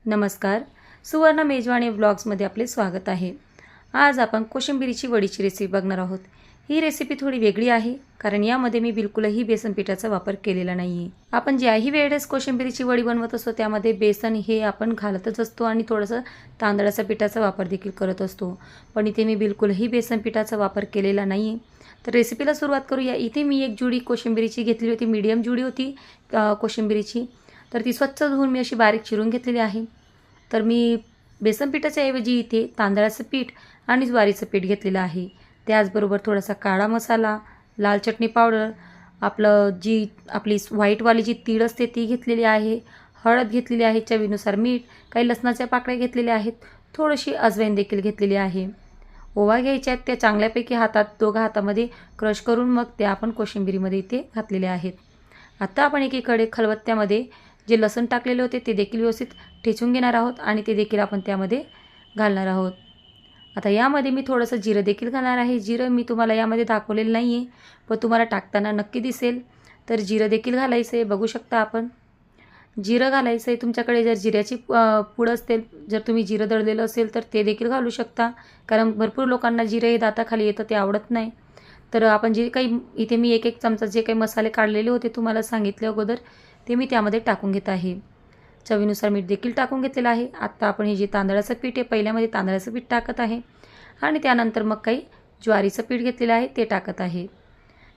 नमस्कार. सुवर्ण मेजवानी व्लॉग्समध्ये आपले स्वागत आहे. आज आपण कोशिंबिरीची वडीची रेसिपी बघणार आहोत. ही रेसिपी थोडी वेगळी आहे कारण यामध्ये मी बिलकुलही बेसन पिठाचा वापर केलेला नाही आहे. आपण ज्याही वेळेस कोशिंबिरीची वडी बनवत असतो त्यामध्ये बेसन हे आपण घालतच असतो आणि थोडंसं तांदळाच्या पिठाचा वापर देखील करत असतो. पण इथे मी बिलकुलही बेसन पिठाचा वापर केलेला नाही आहे. तर रेसिपीला सुरुवात करूया. इथे मी एक जुडी कोशिंबिरीची घेतली होती. मीडियम जुडी होती कोशिंबिरीची. तर ती स्वच्छ धुवून मी अशी बारीक चिरून घेतलेली आहे. तर मी बेसन पिठाच्या ऐवजी इथे तांदळाचं पीठ आणि ज्वारीचं पीठ घेतलेलं आहे. त्याचबरोबर थोडासा काळा मसाला, लाल चटणी पावडर, आपली व्हाईटवाली जी तीळ असते ती घेतलेली आहे, हळद घेतलेली आहे, चवीनुसार मीठ, काही लसणाच्या पाकळ्या घेतलेल्या आहेत, थोडीशी अजवाईन देखील घेतलेली आहे. ओवा घ्यायच्या आहेत, त्या चांगल्यापैकी दोघा हातामध्ये क्रश करून मग त्या आपण कोशिंबिरीमध्ये इथे घातलेल्या आहेत. आता आपण एकीकडे खलबत्त्यामध्ये जे लसूण टाकलेले होते ते देखील व्यवस्थित ठेचून घेणार आहोत आणि ते देखील आपण त्यामध्ये घालणार आहोत. आता यामध्ये मी थोडंसं जिरं देखील घालणार आहे. जिरं मी तुम्हाला यामध्ये दाखवलेलं नाही आहे, पण तुम्हाला टाकताना नक्की दिसेल. तर जिरं देखील घालायचं आहे. बघू शकता आपण जिरं घालायचं आहे. तुमच्याकडे जर जिऱ्याची पूड असेल, जर तुम्ही जिरं दळलेलं असेल तर ते देखील घालू शकता, कारण भरपूर लोकांना जिरं हे दाताखाली येतं ते आवडत नाही. तर आपण जे काही इथे मी एक चमचा जे काही मसाले काढलेले होते तुम्हाला सांगितले अगोदर ते मी त्यामध्ये टाकून घेत आहे. चवीनुसार मीठ देखील टाकून घेतलेलं आहे. आत्ता आपण हे जे तांदळाचं पीठ आहे पहिल्यामध्ये तांदळाचं पीठ टाकत आहे आणि त्यानंतर मग काही ज्वारीचं पीठ घेतलेलं आहे ते टाकत आहे.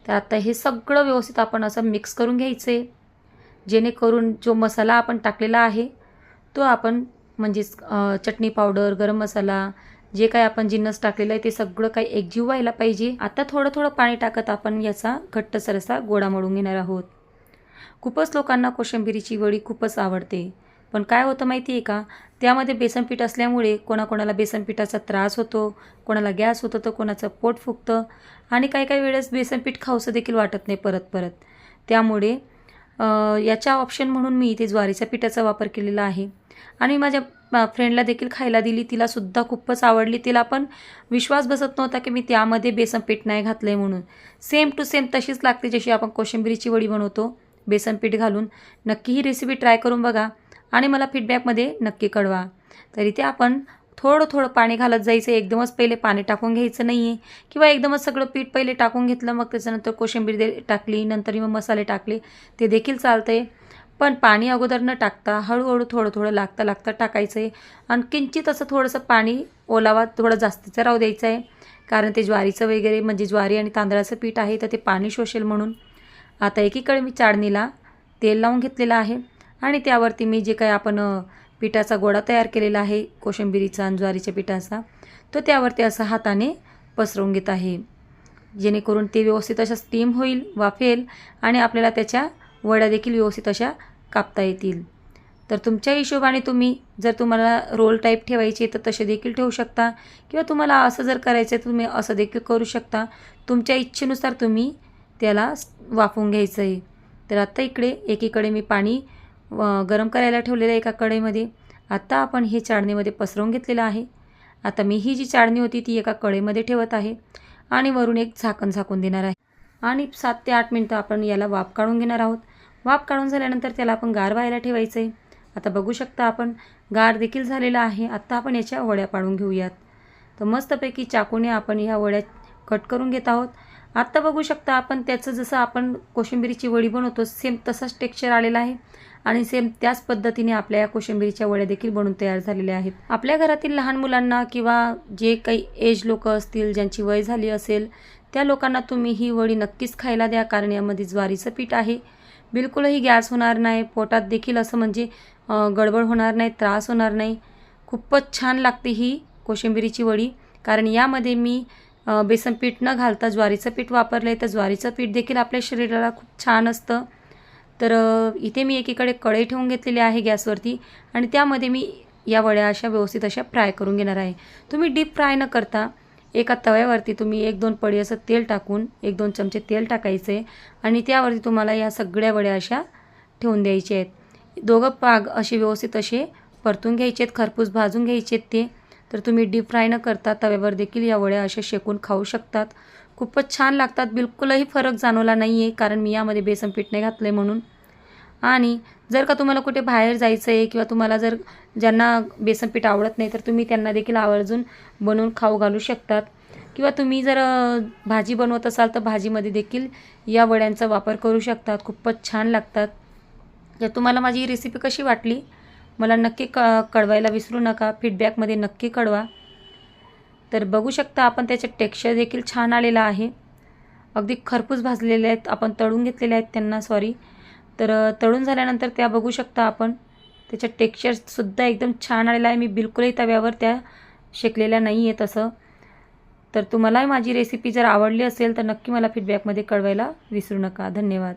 तर आता हे सगळं व्यवस्थित आपण असं मिक्स करून घ्यायचं आहे, जेणेकरून जो मसाला आपण टाकलेला आहे तो आपण म्हणजेच चटणी पावडर, गरम मसाला, जे काही आपण जिन्नस टाकलेलं आहे ते सगळं काही एकजीव व्हायला पाहिजे. आता थोडं थोडं पाणी टाकत आपण याचा घट्टसर असा गोळा मळून घेणार आहोत. खूपच लोकांना कोशिंबिरीची वडी खूपच आवडते, पण काय होतं माहिती आहे का, त्यामध्ये बेसन पीठ असल्यामुळे कोणाकोणाला बेसन पिठाचा त्रास होतो, कोणाला गॅस होतो तर कोणाचं पोट फुगतं आणि काही वेळेस बेसन पीठ खाऊसं देखील वाटत नाही परत. त्यामुळे याचा ऑप्शन म्हणून मी इथे ज्वारीच्या पिठाचा वापर केलेला आहे आणि माझ्या फ्रेंडला देखील खायला दिली. तिलासुद्धा खूपच आवडली. तिला पण विश्वास बसत नव्हता की मी त्यामध्ये बेसन पीठ नाही घातलं आहे म्हणून. सेम टू सेम तशीच लागते जशी आपण कोशिंबिरीची वडी बनवतो बेसन पीठ घालून. नक्की ही रेसिपी ट्राय करून बघा आणि मला फीडबॅकमध्ये नक्की कळवा. तर इथे आपण थोडं पाणी घालत जायचं. एकदमच पहिले पाणी टाकून घ्यायचं नाही आहे किंवा एकदमच सगळं पीठ पहिले टाकून घेतलं मग त्याच्यानंतर कोशिंबीर टाकली, नंतर मग मसाले टाकले ते देखील चालतं आहे. पण पाणी अगोदर न टाकता हळूहळू थोडं लागता टाकायचं आहे आणि किंचित असं थोडंसं पाणी ओलावा थोडं जास्तीचं राहू द्यायचं आहे, कारण ते ज्वारीचं वगैरे म्हणजे ज्वारी आणि तांदळाचं पीठ आहे तर ते पाणी शोषेल म्हणून. आता एकीकडे मी चाळणीला तेल लावून घेतलेलं आहे आणि त्यावरती मी जे काही आपण पिठाचा गोळा तयार केलेला आहे कोशिंबिरीचा आणि ज्वारीच्या पिठाचा तो त्यावरती असं हाताने पसरवून घेत आहे, जेणेकरून ते व्यवस्थित अशा स्टीम होईल, वाफेल आणि आपल्याला त्याच्या वड्या देखील व्यवस्थित अशा कापता येतील. तर तुमच्या हिशोबाने जर तुम्हाला रोल टाईप ठेवायचे तर तसे देखील ठेवू शकता किंवा तुम्हाला असं जर करायचं आहे तुम्ही असं देखील करू शकता. तुमच्या इच्छेनुसार तुम्ही त्याला वाफवून घ्यायचं आहे. तर आत्ता एकीकडे मी पाणी गरम करायला ठेवलेलं आहे एका कढईमध्ये. आत्ता आपण हे चाळणीमध्ये पसरवून घेतलेलं आहे. आता मी ही जी चाळणी होती ती एका कढईमध्ये ठेवत आहे आणि वरून एक झाकण झाकून देणार आहे आणि 7 ते 8 मिनटं आपण याला वाफ काढून घेणार आहोत. वाफ काढून झाल्यानंतर त्याला आपण गार व्हायला ठेवायचं आहे. आता बघू शकता आपण गार देखील झालेला आहे. आत्ता आपण याच्या वड्या पाडून घेऊयात. तर मस्तपैकी चाकूने आपण ह्या वड्या कट करून घेत आहोत. आत्ता बघू शकता आपण त्याचं जसं आपण कोशिंबिरीची वडी बनवतो सेम तसाच टेक्स्चर आलेला आहे आणि सेम त्याच पद्धतीने आपल्या या कोशिंबिरीच्या वड्या देखील बनून तयार झालेल्या आहेत. आपल्या घरातील लहान मुलांना किंवा जे काही एज लोक असतील ज्यांची वय झाली असेल त्या लोकांना तुम्ही ही वडी नक्कीच खायला द्या, कारण यामध्ये ज्वारीचं पीठ आहे. बिलकुलही गॅस होणार नाही, पोटात देखील असं म्हणजे गडबड होणार नाही, त्रास होणार नाही. खूपच छान लागते ही कोशिंबिरीची वडी, कारण यामध्ये मी बेसन पीठ न घालता ज्वारीचं पीठ वापरलं आहे. तर ज्वारीचं पीठ देखील आपल्या शरीराला खूप छान असतं. तर इथे मी एकीकडे कढई ठेवून घेतलेली आहे गॅसवरती आणि त्यामध्ये मी या वड्या अशा व्यवस्थित अशा फ्राय करून घेणार आहे. तुम्ही डीप फ्राय न करता एका तव्यावरती तुम्ही 1-2 पळी असं तेल टाकून 1-2 चमचे तेल टाकायचं आहे आणि त्यावरती तुम्हाला या सगळ्या वड्या अशा ठेवून द्यायच्या आहेत. दोघं पाग असे व्यवस्थित असे परतून घ्यायचे आहेत, खरपूस भाजून घ्यायचे आहेत ते. तर तुम्ही डीप फ्राय न करता तव्यावर देखील या वड्या अशा शेकून खाऊ शकतात. खूपच छान लागतात. बिलकुलही फरक जाणवला नाही आहे, कारण मी यामध्ये बेसन पीठ नाही घातलं आहे म्हणून. आणि जर का तुम्हाला कुठे बाहेर जायचं आहे किंवा तुम्हाला जर ज्यांना बेसन पीठ आवडत नाही तर तुम्ही त्यांना देखील आवर्जून बनवून खाऊ घालू शकतात. किंवा तुम्ही जर भाजी बनवत असाल तर भाजीमध्ये देखील या वड्यांचा वापर करू शकतात. खूपच छान लागतात. जर तुम्हाला माझी ही रेसिपी कशी वाटली मला नक्की कळवायला विसरू नका. फीडबॅकमध्ये नक्की कळवा. तर बघू शकता आपण त्याचे टेक्स्चर देखील छान आलेलं आहे. अगदी खरपूस भाजलेले आहेत. आपण तळून घेतलेले आहेत त्यांना तर तळून झाल्यानंतर त्या बघू शकता आपण त्याचं टेक्स्चरसुद्धा एकदम छान आलेलं आहे. मी बिलकुलही तव्यावर त्या शेकलेल्या नाही आहे तसं. तर तुम्हालाही माझी रेसिपी जर आवडली असेल तर नक्की मला फीडबॅकमध्ये कळवायला विसरू नका. धन्यवाद.